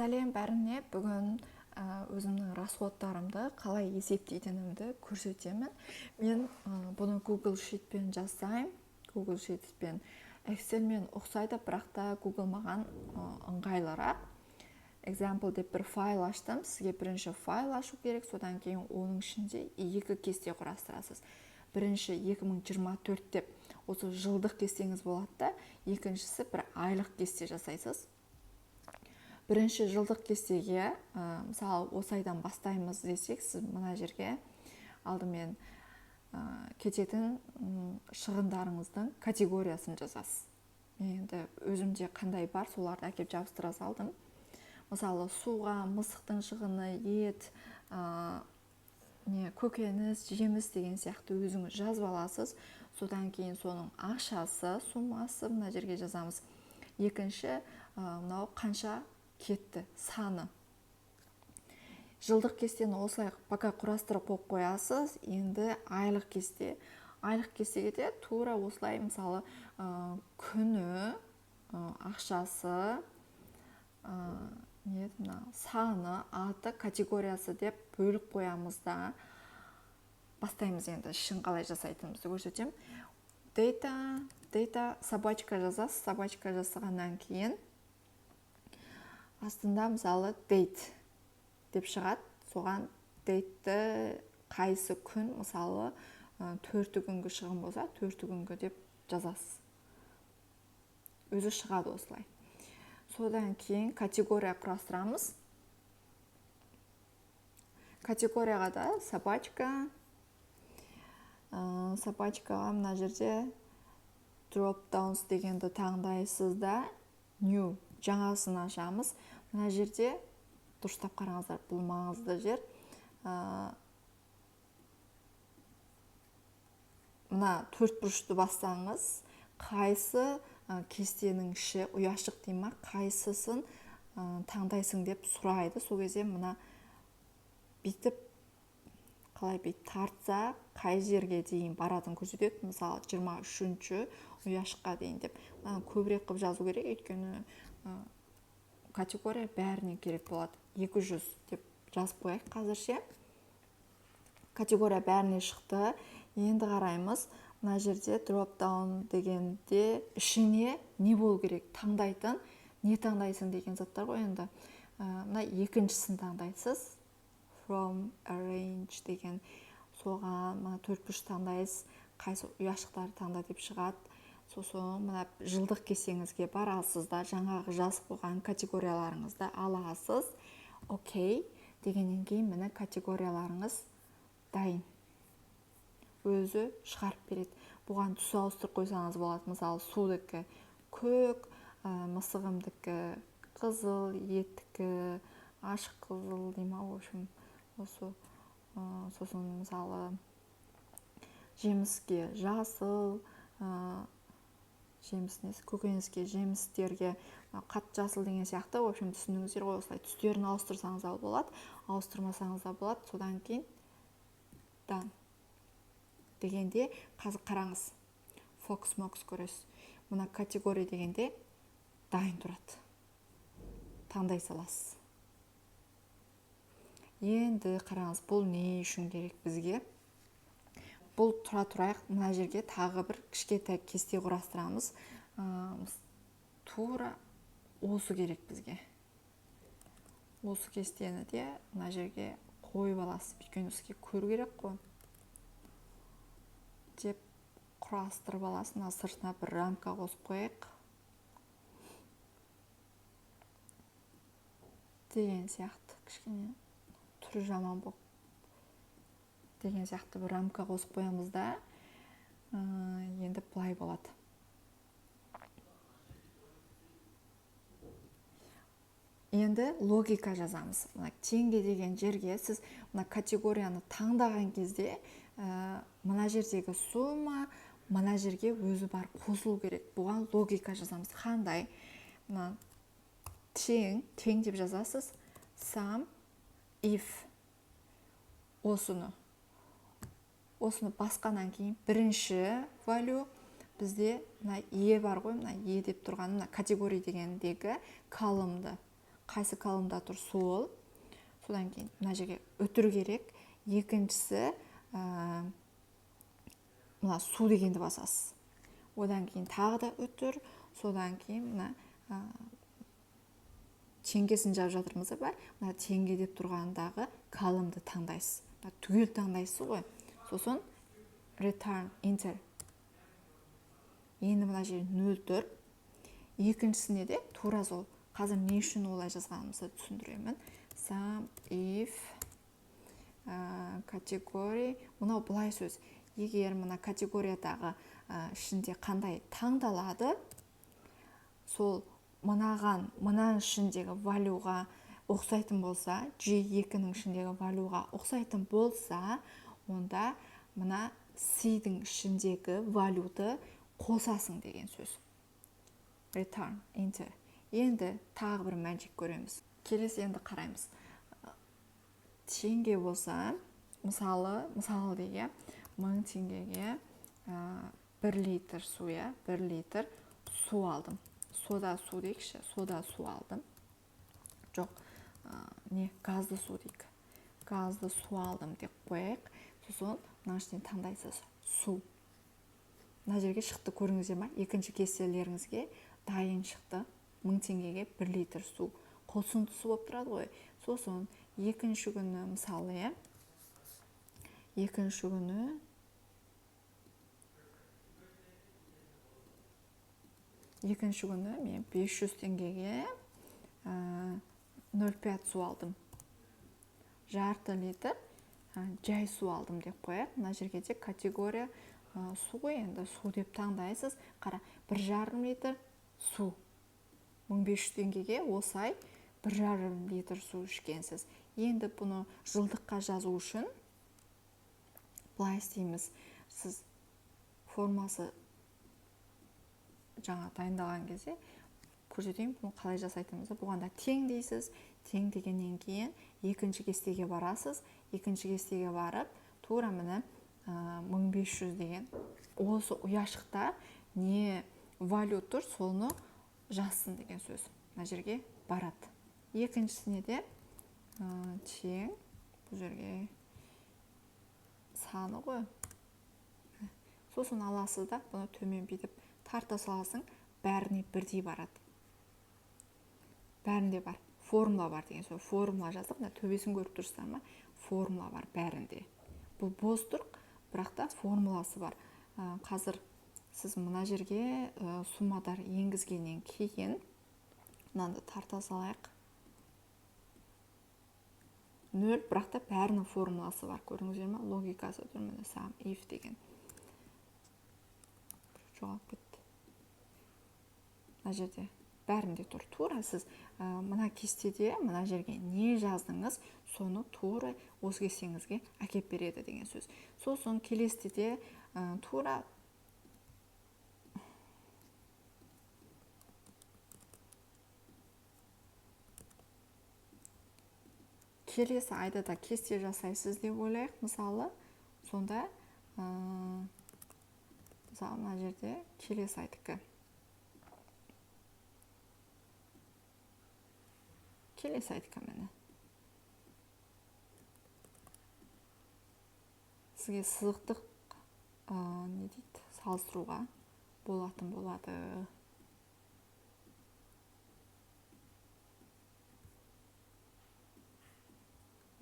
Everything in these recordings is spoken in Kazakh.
Сәлем бәріне, бүгін өзімнің расходтарымды қалай есептейтінімді көрсетемін. Мен бұны Google Sheetпен жасаймын. Google Sheetпен Excelмен ұқсайды, бірақ та Google маған ыңғайлырақ. Example деп бір файл аштым. Сізге бірінші файл ашу керек, содан кейін оның ішінде екі кесте құрастырасыз. Бірінші 2024 деп осы жылдық кестеңіз болады да, екіншісі бір айлық кесте жасайсыз. Бірінші жылдық кестеге, мысалы, осы айдан бастаймыз десек, сіз мына жерге алдымен кететін шығындарыңыздың категориясын жазасыз. Енді өзімде қандай бар, соларды әкеп жабыстыра салдым. Мысалы, суға, мысықтың шығыны, ет, көкөніс, жеміс деген сияқты өзіңіз жазып аласыз. Содан кейін соның ақшасы, суммасы мына жерге жазамыз. Екінші, мынау қанша кетті, саны. Жылдық кестені осылай пока құрастырып қойып қоясыз. Енді айлық кесте. Айлық кестеге де тура осылай, мысалы, күні, ақшасы, саны, аты, категориясы деп бөліп қоямыз да бастаймыз. Енді ішін қалай жасайтынымызды көрсетемін. Data, собачка жазасыз. Собачка жасағаннан кейін астында мысалы date деп шығады. Соған date'ті қайсы күн, мысалы 4 күнгі шығын болса 4 күнгі деп жазасыз. Өзі шығады осылай. Содан кейін категория құрастырамыз. Категорияға да собачка. Собачкаға мына жерде drop downs дегенді таңдайсыз да new жаңасын ашамыз. Мына жерде дұрыстап қараңыздар, бұл маңызды жер. Мына 4 бұрышты бассаңыз, қайсы кестенің іші ұяшық дейма, қайсысын таңдайсың деп сұрайды. Сол кезде мына бүйтіп қалай бүйтіп тартса, қай жерге дейін баратын көрсетеді. Мысалы 23-ші ұяшыққа дейін деп. Көбірек қып жазу керек, өйткені категория бәріне керек болады. 200 деп жазып қояйық қазірше. Категория бәріне шықты. Енді қараймыз. Мына жерде drop down дегенде ішіне не болу керек? Таңдайтын, не таңдайсың деген заттар ғой енді. Мына екіншісін таңдайсыз. From arrange деген соған 4 бұрыш таңдайсыз. Қайсы ұяшықтарды таңда деп шығады. Сосын мына жылдық кестеңізге барасыз да, жаңағы жазып қойған категорияларыңызды аласыз. Окей дегеннен кейін міне категорияларыңыз дайын. Өзі шығарып береді. Бұған түс ауыстырып қойсаңыз болады. Мысалы, судыкі көк, мысығымдікі қызыл, еттікі ашық қызыл дейма, в общем, осы. Сосын мысалы жеміске жасыл, көкөніске, жемістерге қат жасыл деген сияқты, в общем, түсініңіздер ғой, осылай түстерін ауыстырсаңыз да болады, ауыстырмасаңыз да болады. Содан кейін дан дегенде қазір қараңыз, Fox көресіз. Мына категория дегенде дайын тұрады. Таңдай саласыз. Енді қараңыз, бұл не үшін керек бізге? Бұл тұра тұрайық, мына жерге тағы бір кішкентай кесте құрастырамыз. Тура осы керек бізге. Осы кестені де мына жерге қойып аласыз. Өйткені сізге көру керек қой. Деп құрастырып аласың. Сыртына бір рамка қосып қойайық. Деген сияқты кішкене түрі жаман болып. Деген сияқты бір рамка қосып қоямыз да, енді былай болады. Енді логика жазамыз. Теңге деген жерге сіз мына категорияны таңдаған кезде, мына жердегі сумма, мына жерге өзі бар қосылу керек. Бұған логика жазамыз. Қандай? Тең деп жазасыз. Sum if. Осыны басқаннан кейін бірінші value бізде мына е бар ғой, мына е деп тұрған, мына категория дегендегі колумнды қайсы колонда тұр сол. Содан кейін мына жерге үтір керек. Екіншісі мына су дегенді басасыз. Одан кейін тағы да үтір. Содан кейін мына теңгесін жазып жатырмыз ба? Мына теңге деп тұрғандағы колонды таңдайсыз. Түгел таңдайсыз ғой. Сосын return enter. Енді мына жер 0 тұр. Екіншісіне де тура сол. Қазір не үшін олай жазғанымызды түсіндіремін. Some if category. Мынау былай сөз. Егер мына категориядағы ішінде қандай таңдалады, сол мұнаның ішіндегі валюға ұқсайтын болса, G2-ның ішіндегі валюға ұқсайтын болса, онда мына C-дің ішіндегі валюды қосасың деген сөз. Return, enter. Енді тағы бір мәжік көреміз. Келесі енді қараймыз. Теңге болса, мысалы деге 1000 теңгеге 1 литр су, 1 литр су алдым. Сода су дейікші, сода су алдым. Жоқ, газды су дейік. Газды су алдым деп қойық. Сосын мына ішінен таңдайсыз су. Мына жерге шықты, көріңіздер ма? Екінші кестелеріңізге дайын шықты. 1000 теңгеге 1 литр су. Қосындысы болып тұрады ғой. Сосын екінші күні мысалы, екінші күні мен 500 теңгеге 0,5 су алдым. Жарты литр жай су алдым деп қояқ. Мына жерге де категория су ғой, енді су деп таңдайсыз. Қара, 1,5 литр су. 1500 теңгеге осай 1,5 литр су ішкенсіз. Енді бұны жылдыққа жазу үшін былай істейміз. Сіз формасы жаңа дайындаған кезде көрсетейін, бұны қалай жасайтынымызды. Бұғанда тең дейсіз. Тең дегеннен кейін екінші кестеге барасыз. Екінші кестеге барып, тура міне 1500 деген. Осы ұяшықта не валю тұр, соны жазсын деген сөз. Мына жерге барады. Екіншісіне де тең, бұл жерге саны ғой. Сосын аласыз да, бұны төмен бетіп тарта саласың, бәріне бірдей барады. Бәрінде бар. Формула бар деген сөз. Формула жаздық. Мына төбесін көріп тұрсыздар ма? Формула бар бәрінде. Бұл бос тұр, бірақ та формуласы бар. Қазір сіз мына жерге суммадар енгізгеннен кейін мынаны тарта салайық. 0, бірақ та бәрінің формуласы бар. Көріңіздер ма? Логикасы тұр. Міне sum if деген. Жоғалып кетті. Мына жерде бәрінде тұр. Тура сіз мына кестеде мына жерге не жаздыңыз, соны тура осы кестеңізге әкеп береді деген сөз. Сосын келесіде тура келесі айда да кесте жасайсыз деп ойлайық. Мысалы, сонда мысалы мына жерде келесі айдікі. Келесі айдікі мені. Сізге сызықтық не дейді, салыстыруға болатын болады.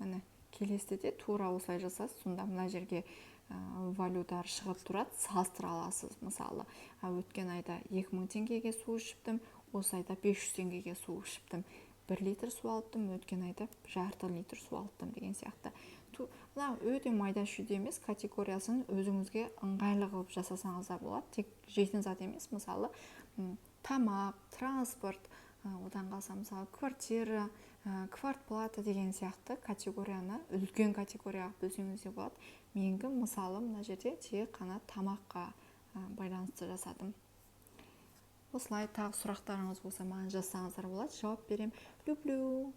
Міне, келесіде де тура осылай жасасыз, сонда мына жерге валюдар шығып тұрады, салыстыра аласыз. Мысалы, өткен айда 2000 теңгеге су ішіптім, осы айда 500 теңгеге су ішіптім. 1 литр су алыптым, өткен айда жарты литр су алыптым деген сияқты. Мына өте майда шүйде емес, категориясын өзіңізге ыңғайлы қылып жасасаңыздар болады. Тек жейтін зат емес, мысалы, тамақ, транспорт, одан қалса мысалы квартира, квартплата деген сияқты категорияны үлкен категорияға бөлсеңіз де болады. Менгі мысалы мына жерде тек қана тамаққа байланысты жасадым. Осылай тағы сұрақтарыңыз болса маған жазсаңыздар болады, жауап берем. Люблю.